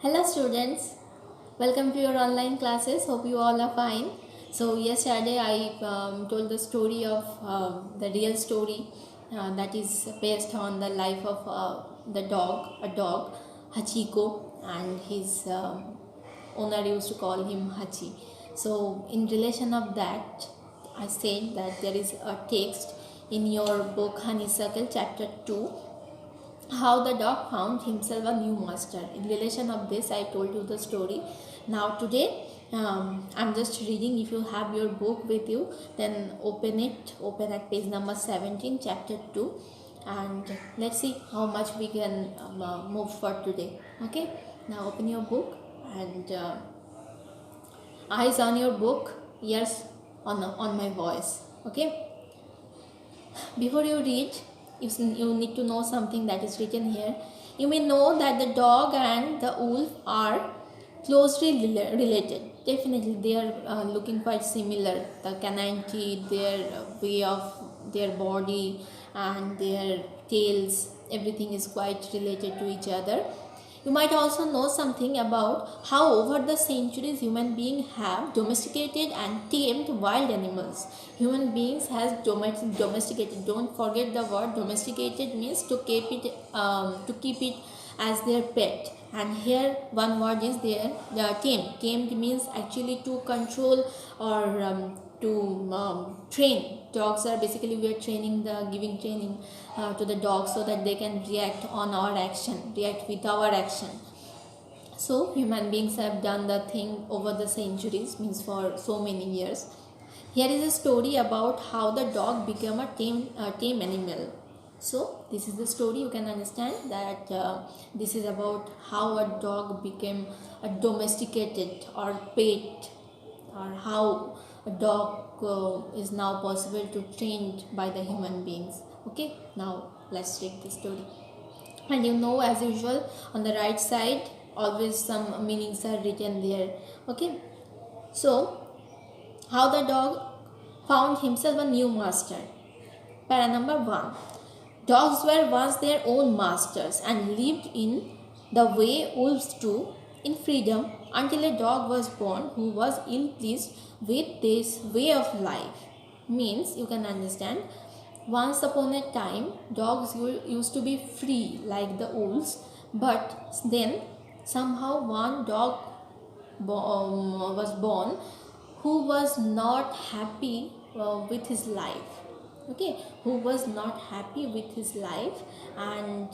Hello students, welcome to your online classes. Hope you all are fine. So yesterday I told the story of the real story that is based on the life of a dog, Hachiko, and his owner used to call him Hachi. So in relation of that, I said that there is a text in your book Honeysuckle chapter 2, how the dog found himself a new master. In relation of this I told you the story. Now today I'm just reading. If you have your book with you, then open at page number 17 chapter 2, and let's see how much we can move for today. Okay, now open your book and eyes on your book, ears on my voice. Okay, before you read, you need to know something that is written here. You may know that the dog and the wolf are closely related. Definitely, they are looking quite similar. The canine teeth, their way of their body, and their tails, everything is quite related to each other. You might also know something about how over the centuries human beings have domesticated and tamed wild animals. Human beings has domesticated. Don't forget the word domesticated means to keep it as their pet. And here one word is there, the tamed. Tamed means actually to control or to train. Dogs are basically, we are training the giving training to the dogs so that they can react on our action, react with our action. So human beings have done the thing over the centuries, means for so many years. Here is a story about how the dog became a tame animal. So this is the story. You can understand that this is about how a dog became a domesticated or pet, or how a dog is now possible to trained by the human beings. Okay, now let's take the story. And you know, as usual, on the right side always some meanings are written there. Okay, so how the dog found himself a new master. Para number 1. Dogs were once their own masters and lived in the way wolves do, in freedom, until a dog was born who was ill pleased with this way of life. Means, you can understand, once upon a time dogs used to be free like the wolves, but then somehow one dog was born who was not happy with his life. Okay, who was not happy with his life, and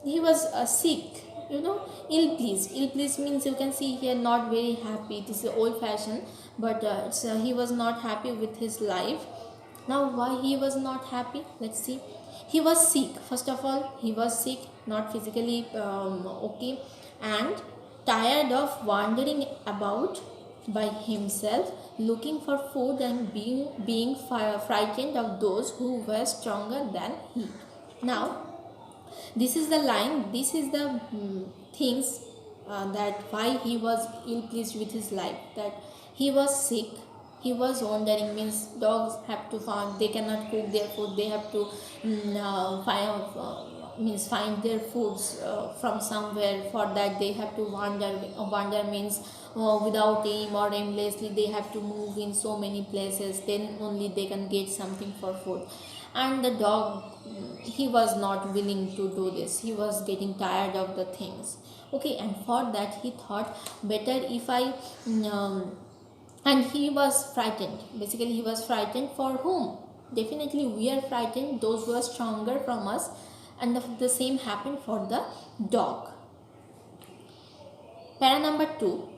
he was sick, ill pleased means, you can see here, not very happy. This is old fashioned, but he was not happy with his life. Now why he was not happy, let's see. He was sick. First of all, he was sick, not physically okay, and tired of wandering about by himself looking for food and being frightened of those who were stronger than he. Now this is the line, this is the things that why he was ill pleased with his life, that he was sick. He was wandering, means dogs have to find, they cannot cook their food, they have to find their foods from somewhere. For that they have to wander means without aim or aimlessly they have to move in so many places, then only they can get something for food. And the dog, he was not willing to do this, he was getting tired of the things. Okay, and for that he thought, better if I and he was frightened. Basically he was frightened for whom? Definitely we are frightened, those who are stronger from us, and the same happened for the dog. Para number 2.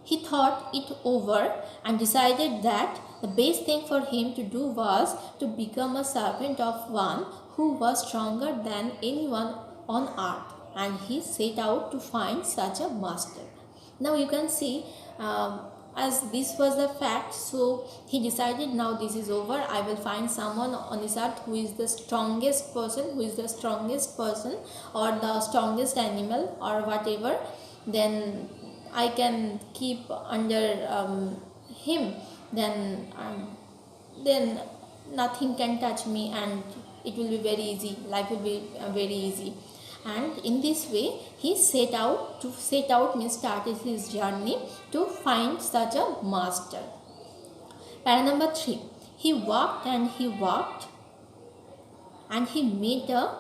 He thought it over and decided that the best thing for him to do was to become a servant of one who was stronger than anyone on earth, and he set out to find such a master. Now you can see, as this was the fact, so he decided, now this is over, I will find someone on this earth who is the strongest person, or the strongest animal or whatever, then I can keep under him, then nothing can touch me, and it will be very easy, life will be very easy. And in this way he set out means started his journey to find such a master. Para number 3. He walked and he walked and he met a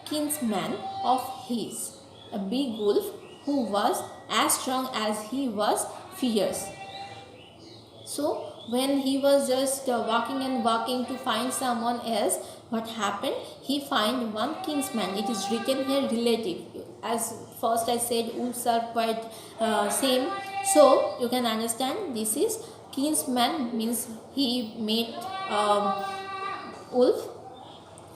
kinsman of his, a big wolf who was as strong as he was fierce. So when he was just walking and walking to find someone else, what happened? He find one kinsman. It is written here relative. As first I said, wolves are quite same. So you can understand this is kinsman means he met wolf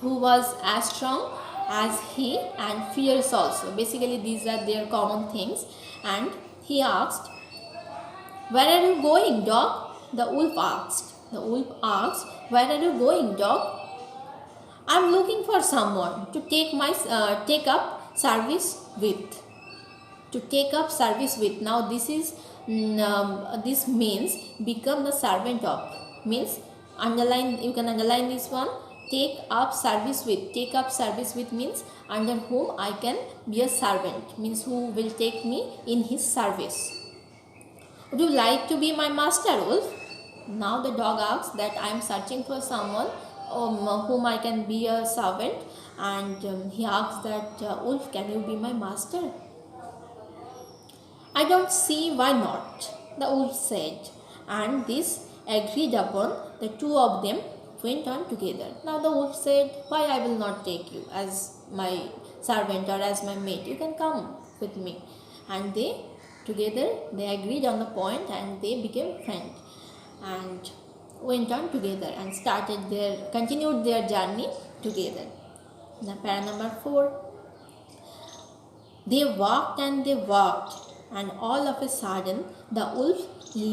who was as strong as he and fierce also. Basically these are their common things. And he asked, "Where are you going, dog?" The wolf asked. "Where are you going, dog?" "I'm looking for someone to take up service with." To take up service with. Now this is this means become the servant of. Means underline. You can underline this one. Take up service with. Take up service with means under whom I can be a servant. Means who will take me in his service. "Would you like to be my master, wolf?" Now the dog asks that I am searching for someone whom I can be a servant, and he asks that wolf, "Can you be my master?" "I don't see why not," the wolf said, and this agreed upon. The two of them went on together. Now the wolf said, "Why I will not take you as my servant or as my mate? You can come with me." And together they agreed on the point and they became friends and went on together and continued their journey together. Now para number 4. They walked and all of a sudden the wolf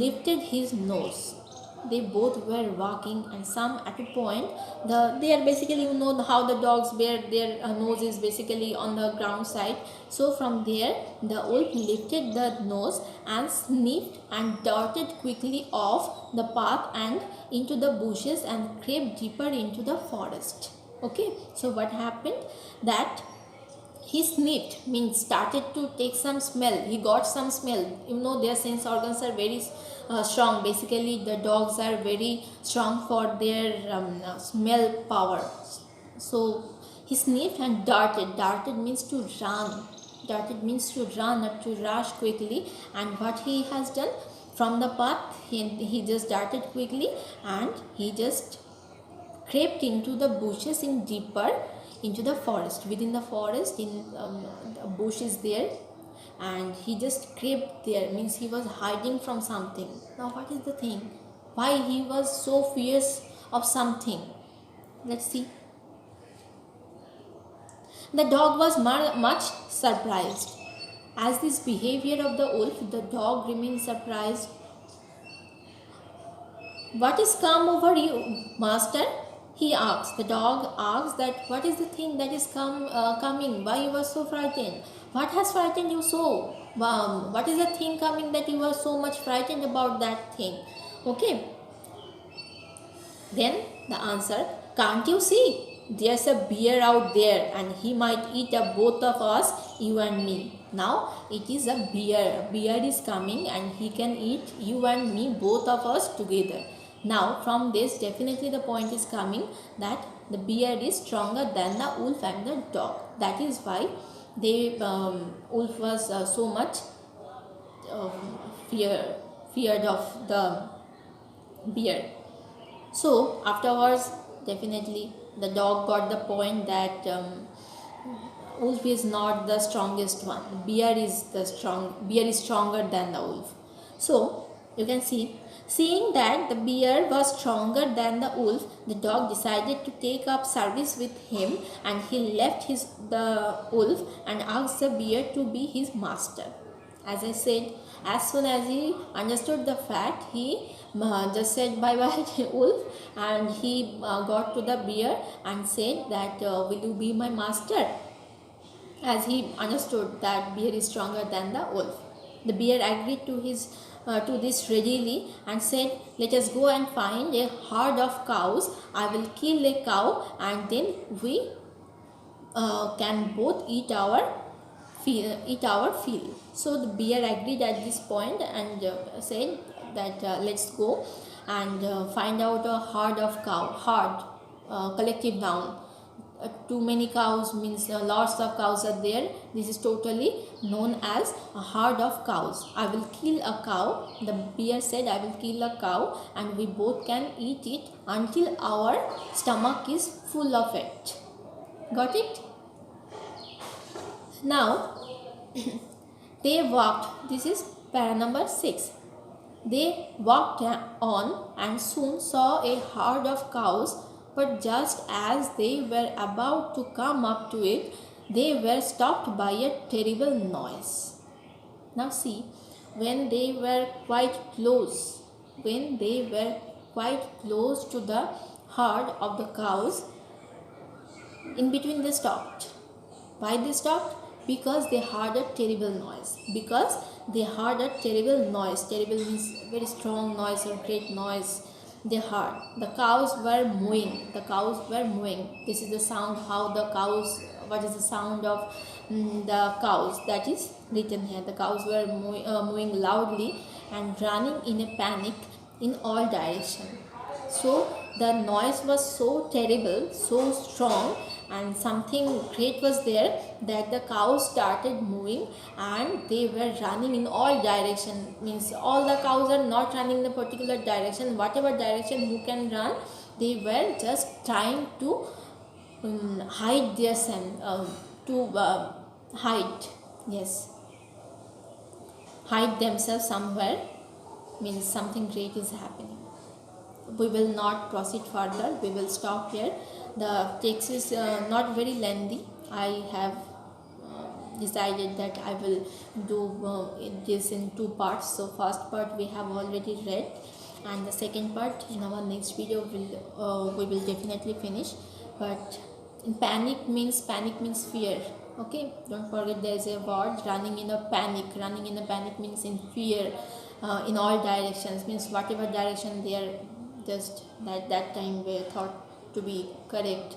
lifted his nose. They both were walking and some at a point they are basically, you know how the dogs bear their nose is basically on the ground side. So from there the wolf lifted the nose and sniffed and darted quickly off the path and into the bushes and crept deeper into the forest. Okay, so what happened? That he sniffed means started to take some smell. He got some smell. You know their sense organs are very strong. Basically the dogs are very strong for their smell power. So he sniffed and darted. Darted means to run. Darted means to run or to rush quickly. And what he has done from the path, he just darted quickly and he just crept into the bushes in deeper into the forest. Within the forest, in the bush is there, and he just crept there. Means he was hiding from something. Now what is the thing? Why he was so fierce of something? Let's see. The dog was much surprised. As this behavior of the wolf, the dog remained surprised. "What is come over you, master?" he asked. The dog asked that what is the thing that is coming? Why you were so frightened? What has frightened you so? What is the thing coming that you were so much frightened about that thing? Okay. Then the answer, "Can't you see? There's a bear out there and he might eat both of us, you and me." Now it is a bear. Bear is coming and he can eat you and me, both of us together. Now from this definitely the point is coming that the bear is stronger than the wolf and the dog. That is why wolf was so much feared of the bear. So afterwards definitely the dog got the point that wolf is not the strongest one. Bear is stronger than the wolf. So you can see, seeing that the bear was stronger than the wolf, the dog decided to take up service with him, and he left the wolf and asked the bear to be his master. As I said, as soon as he understood the fact, he just said bye bye to wolf, and he got to the bear and said that will you be my master? As he understood that bear is stronger than the wolf. The bear agreed to this readily and said, "Let us go and find a herd of cows. I will kill a cow and then we can both eat our field. So the bear agreed at this point and said that let's go and find out a herd of cow. Herd, collective noun. Too many cows means lots of cows are there. This is totally known as a herd of cows. I will kill a cow. The bear said, I will kill a cow and we both can eat it until our stomach is full of it. Got it? Now they walked. This is para number 6. They walked on and soon saw a herd of cows, but just as they were about to come up to it, they were stopped by a terrible noise. Now see, when they were quite close to the herd of the cows, in between they stopped. Why they stopped? Because they heard a terrible noise. Terrible means very strong noise or great noise. They heard. The cows were mooing. This is the sound how the cows, what is the sound of the cows, that is written here. The cows were mooing loudly and running in a panic in all directions. So the noise was so terrible, so strong, and something great was there that the cows started moving and they were running in all direction. Means all the cows are not running in a particular direction. Whatever direction who can run, they were just trying to hide their scent, hide themselves somewhere. Means something great is happening. We will not proceed further. We will stop here. The text is not very lengthy. I have decided that I will do this in 2 parts. So first part we have already read, and the second part in our next video we will definitely finish. But in panic means fear. Okay, don't forget there is a word, running in a panic. Running in a panic means in fear, in all directions, means whatever direction they are, just that time we thought to be correct.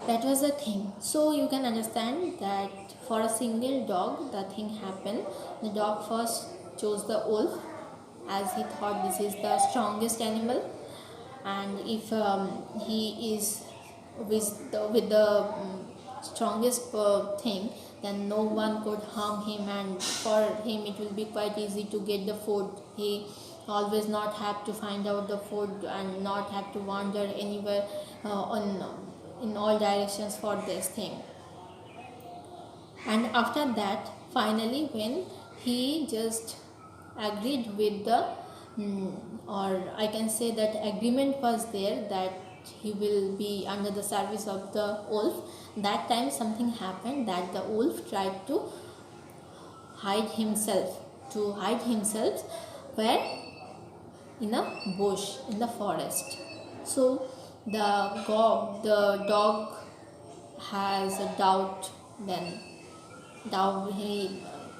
That was the thing. So you can understand that for a single dog the thing happened. The dog first chose the wolf as he thought this is the strongest animal, and if he is with the strongest thing, then no one could harm him, and for him it will be quite easy to get the food. He always not have to find out the food and not have to wander anywhere in all directions for this thing. And after that, finally when he just agreed with the or I can say that agreement was there that he will be under the service of the wolf, that time something happened that the wolf tried to hide himself where? In a bush in the forest. So the dog has a doubt then.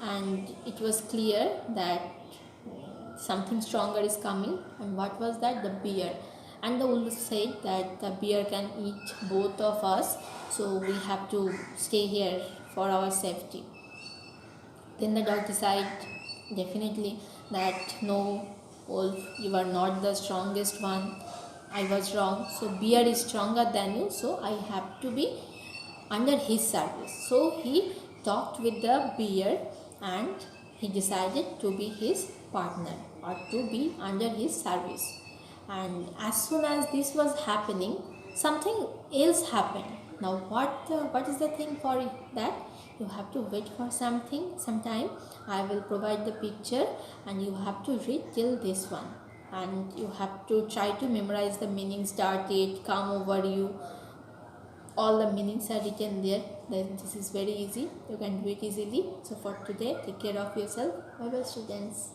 And it was clear that something stronger is coming. And what was that? The bear. And the wolf said that the bear can eat both of us, so we have to stay here for our safety. Then the dog decided definitely that no, wolf, you are not the strongest one. I was wrong. So bear is stronger than you, so I have to be under his service. So he talked with the bear and he decided to be his partner or to be under his service. And as soon as this was happening, something else happened. Now what is the thing for that? You have to wait for some time. I will provide the picture and you have to read till this one, and you have to try to memorize the meaning, start it, come over you. All the meanings are written there. Then this is very easy. You can do it easily. So for today, take care of yourself. Bye bye, students.